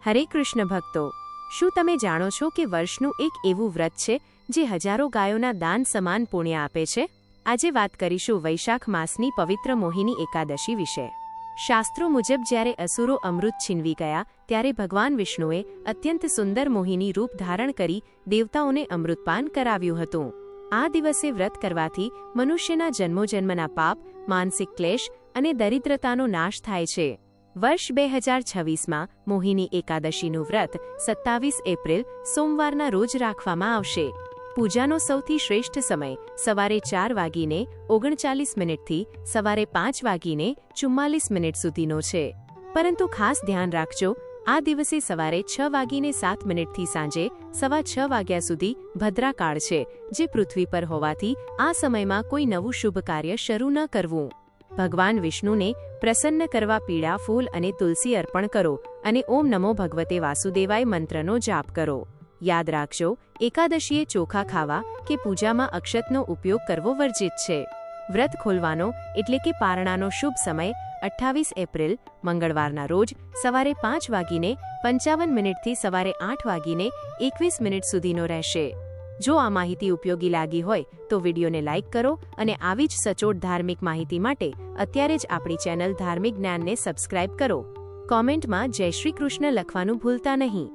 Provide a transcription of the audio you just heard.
હરે કૃષ્ણ ભક્તો, શું તમે જાણો છો કે વર્ષનું એક એવું વ્રત છે જે હજારો ગાયોના દાન સમાન પુણ્ય આપે છે? આજે વાત કરીશું વૈશાખ માસની પવિત્ર મોહિની એકાદશી વિશે। શાસ્ત્રો મુજબ જ્યારે અસુરો અમૃત છીનવી ગયા ત્યારે ભગવાન વિષ્ણુએ અત્યંત સુંદર મોહિની રૂપ ધારણ કરી દેવતાઓને અમૃતપાન કરાવ્યું હતું। આ દિવસે વ્રત કરવાથી મનુષ્યના જન્મોજન્મના પાપ, માનસિક ક્લેશ અને દરિદ્રતાનો નાશ થાય છે। વર્ષ 2026માં મોહિની એકાદશીનું વ્રત 27 એપ્રિલ સોમવારના રોજ રાખવામાં આવશે। પૂજાનો સૌથી શ્રેષ્ઠ સમય સવારે 4:39 થી સવારે 5:44 સુધીનો છે, પરંતુ ખાસ ધ્યાન રાખજો, આ દિવસે સવારે 6:07 થી સાંજે 6:15 વાગ્યા સુધી ભદ્રાકાળ છે, જે પૃથ્વી પર હોવાથી આ સમયમાં કોઈ નવું શુભ કાર્ય શરૂ ન કરવું। ભગવાન વિષ્ણુને પ્રસન્ન કરવા પીળા ફૂલ અને તુલસી અર્પણ કરો અને ઓમ નમો ભગવતે વાસુદેવાય મંત્રનો જાપ કરો। યાદ રાખજો, એકાદશીએ ચોખા ખાવા કે પૂજામાં અક્ષતનો ઉપયોગ કરવો વર્જિત છે। વ્રત ખોલવાનો એટલે કે પારણાનો શુભ સમય 28 એપ્રિલ મંગળવારના રોજ સવારે 5:55 થી સવારે 8:21 સુધીનો રહેશે। જો આ માહિતી ઉપયોગી લાગી હોય તો વિડીયોને લાઇક કરો અને આવી જ સચોટ ધાર્મિક માહિતી માટે અત્યારે જ આપણી ચેનલ ધાર્મિક જ્ઞાનને સબસ્ક્રાઇબ કરો। કોમેન્ટમાં જય શ્રી કૃષ્ણ લખવાનું ભૂલતા નહીં।